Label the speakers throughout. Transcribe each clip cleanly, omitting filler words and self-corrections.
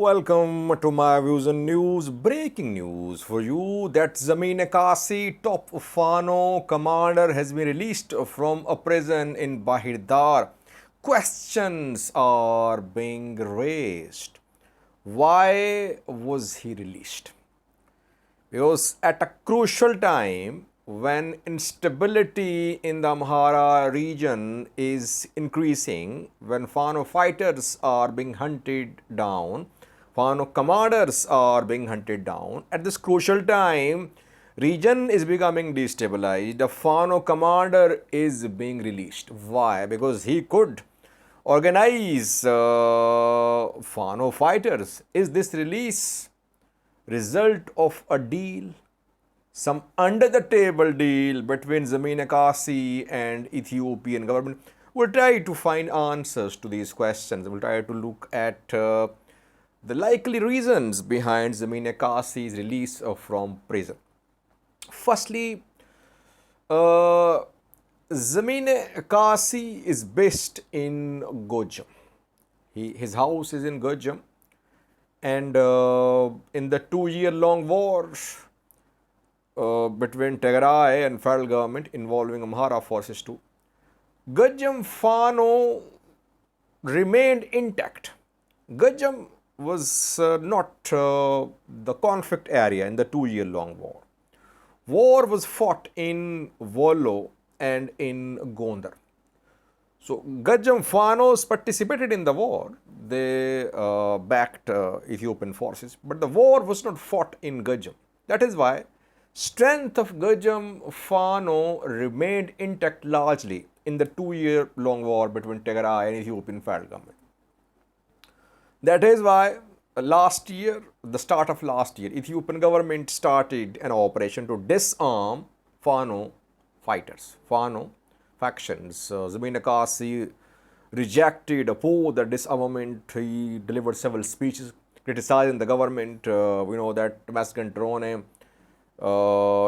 Speaker 1: Welcome to my views and news. Breaking news for you that Zemene Kassie, top Fano commander, has been released from a prison in Bahir. Questions are being raised. Why was he released? Because at a crucial time when instability in the Amhara region is increasing, when Fano fighters are being hunted down, Fano commanders are being hunted down, at this crucial time, region is becoming destabilized. The Fano commander is being released. Why? Because he could organize Fano fighters. Is this release result of a deal, some under the table deal between Zemene Kassie and Ethiopian government? We'll try to find answers to these questions. We'll try to look at the likely reasons behind Zemene Kassie's release from prison. Firstly, Zemene Kassie is based in Gojam. His house is in Gojam, and in the 2-year-long war between Tigray and federal government involving Amhara forces too, Gojam Fano remained intact. Gojam was not the conflict area in the 2-year-long war. War was fought in Wollo and in Gondar. So Gojam Fanos participated in the war. They backed Ethiopian forces, but the war was not fought in Gojam. That is why strength of Gojam Fano remained intact largely in the 2-year-long war between Tigray and Ethiopian federal government. That is why last year, the start of last year, Ethiopian government started an operation to disarm Fano fighters, Fano factions. Zemene Kassie rejected, opposed the disarmament. He delivered several speeches criticizing the government. We know that Maskan Trone,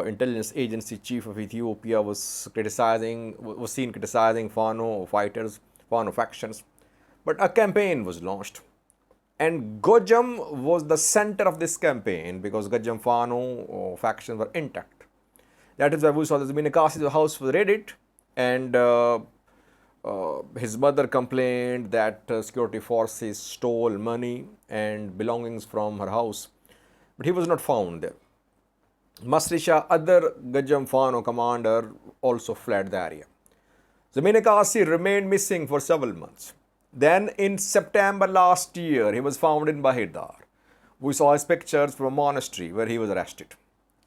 Speaker 1: intelligence agency chief of Ethiopia, was seen criticizing Fano fighters, Fano factions. But a campaign was launched. And Gojam was the center of this campaign because Gojam Fano factions were intact. That is why we saw that Zemene Kassie's house was raided, and his mother complained that security forces stole money and belongings from her house, but he was not found there. Masrisha, other Gojam Fano commander, also fled the area. Zemene Kassie remained missing for several months. Then in September last year, he was found in Bahir. We saw his pictures from a monastery where he was arrested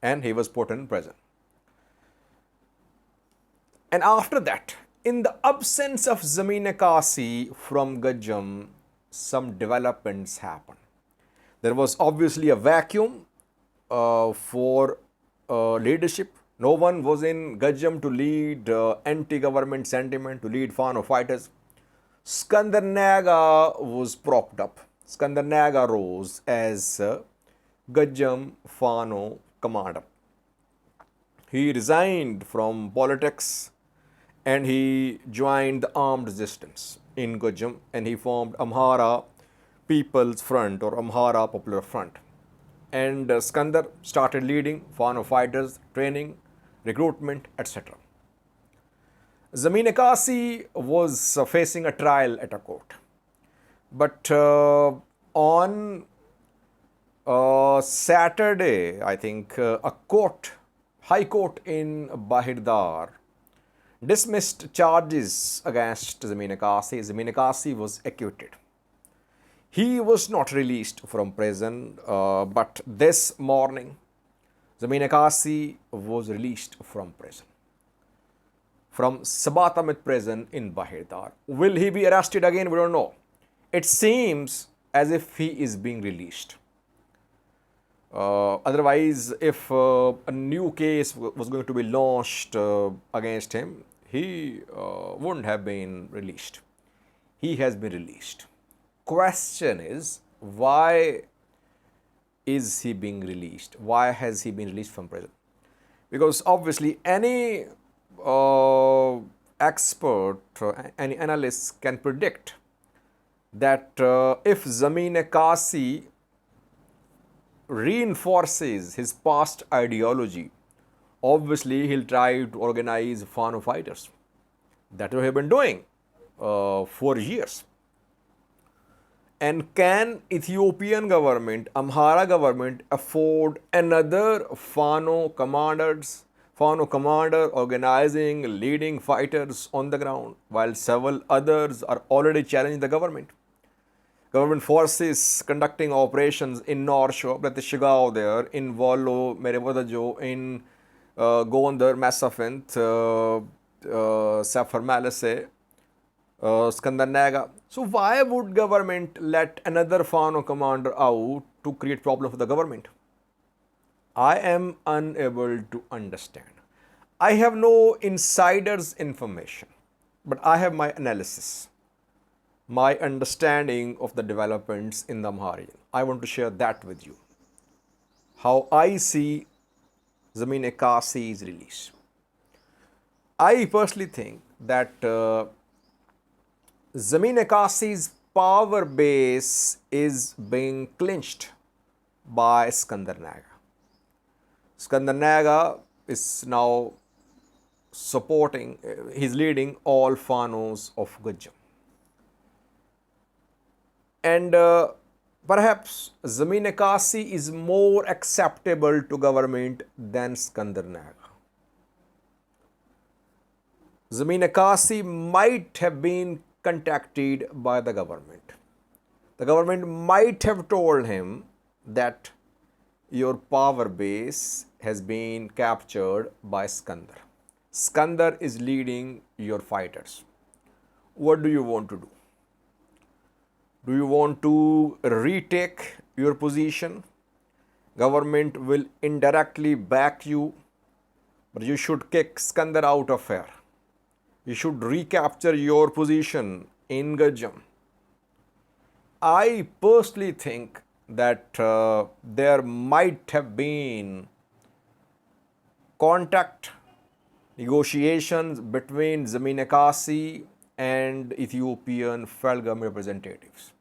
Speaker 1: and he was put in prison. And after that, in the absence of Zemene Kassie from Gojam, some developments happened. There was obviously a vacuum for leadership. No one was in Gojam to lead anti-government sentiment, to lead Fano fighters. Skandar Naga was propped up. Skandar Naga rose as Gojam Fano commander. He resigned from politics and he joined the armed resistance in Gojam, and he formed Amhara People's Front or Amhara Popular Front. And Skandar started leading Fano fighters, training, recruitment, etc. Zemene Kassie was facing a trial at a court. But on Saturday, I think, a court, High Court in Bahir dismissed charges against Zemene Kassie. Zemene Kassie was acquitted. He was not released from prison, but this morning, Zemene Kassie was released from prison, from Sabatamit prison in Bahir. Will he be arrested again? We don't know. It seems as if he is being released. Otherwise, if a new case was going to be launched against him, he wouldn't have been released. He has been released. Question is, why is he being released? Why has he been released from prison? Because obviously any expert, any analyst can predict that if Zemene Kassie reinforces his past ideology, obviously he'll try to organize Fano fighters. That's what he's been doing for years. And can Ethiopian government, Amhara government, afford another Fano commander organizing leading fighters on the ground, while several others are already challenging the government? Government forces conducting operations in North Shore, Pratishagaon there, in Wollo, Merevadajo, in Gondar, Massafint, Safar Malase, Skandarnaga. So why would government let another Fano commander out to create problem for the government? I am unable to understand. I have no insider's information, but I have my analysis, my understanding of the developments in the Amharian. I want to share that with you. How I see Zemene Kassie's release. I personally think that Zemene Kassie's power base is being clinched by Skandarnaga. Skandarnaga is now he's leading all Fanos of Gojam. And perhaps Zemene Kassie is more acceptable to government than Skandarnaga. Zemene Kassie might have been contacted by the government. The government might have told him that your power base has been captured by Skandar. Skandar is leading your fighters. What do you want to do? Do you want to retake your position? Government will indirectly back you, but you should kick Skandar out of here. You should recapture your position in Gojam. I personally think that there might have been contact negotiations between Zemene Kassie and Ethiopian federal government representatives.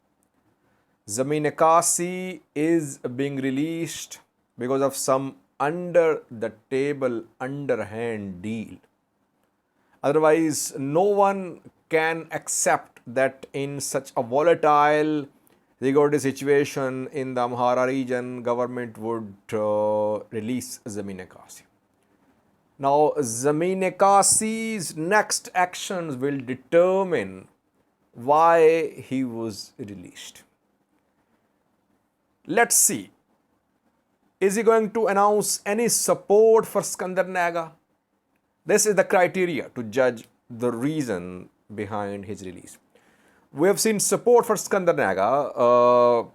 Speaker 1: Zemene Kassie is being released because of some under the table, underhand deal. Otherwise, no one can accept that in such a volatile security situation in the Amhara region, government would release Zemene Kassie. Now, Zemene Kassie's next actions will determine why he was released. Let's see. Is he going to announce any support for Skandarnaga? This is the criteria to judge the reason behind his release. We have seen support for Skandarnaga.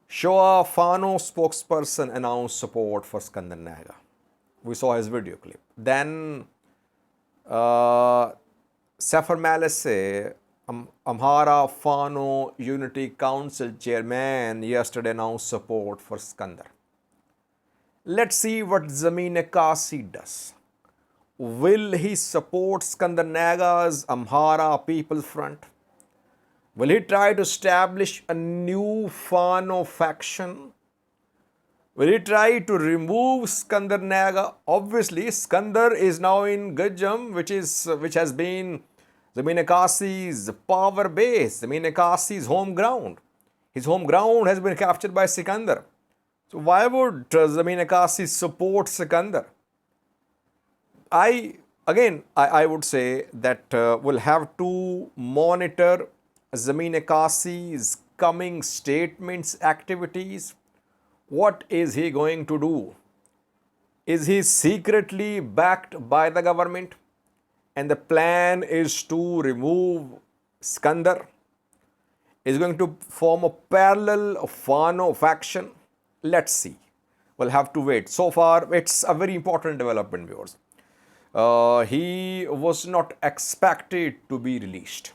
Speaker 1: Shoa Fano spokesperson announced support for Skandarnaga. We saw his video clip. Then Safar Malase, Amhara Fano Unity Council chairman, yesterday announced support for Skandar. Let's see what Zemene Kassie does. Will he support Skandarnaga's Amhara People's Front? Will he try to establish a new Fano faction? Will he try to remove Skandarnaga? Obviously, Skandar is now in Gojam, which has been Zemene Kassie's power base, Zemene Kassie's home ground. His home ground has been captured by Sikandar. So why would Zemene Kassie support Sikandar? I would say that we'll have to monitor Zemene Kassie's coming statements, activities. What is he going to do? Is he secretly backed by the government and the plan is to remove Skandar? Is he going to form a parallel Fano faction? Let's see. We'll have to wait. So far, it's a very important development, viewers. He was not expected to be released.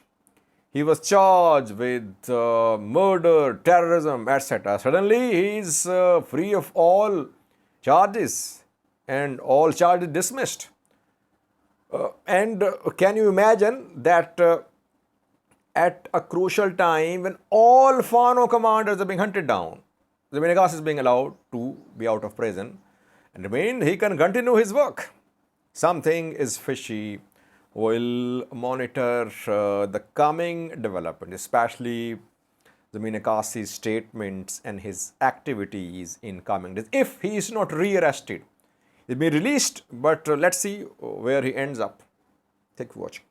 Speaker 1: He was charged with murder, terrorism, etc. Suddenly, he is free of all charges and all charges dismissed. And can you imagine that at a crucial time when all Fano commanders are being hunted down, Zemene Kassie is being allowed to be out of prison and remain, he can continue his work. Something is fishy. We'll monitor the coming development, especially Zemene Kassie's statements and his activities in coming days. If he is not rearrested, he'll be released, but let's see where he ends up. Thank you for watching.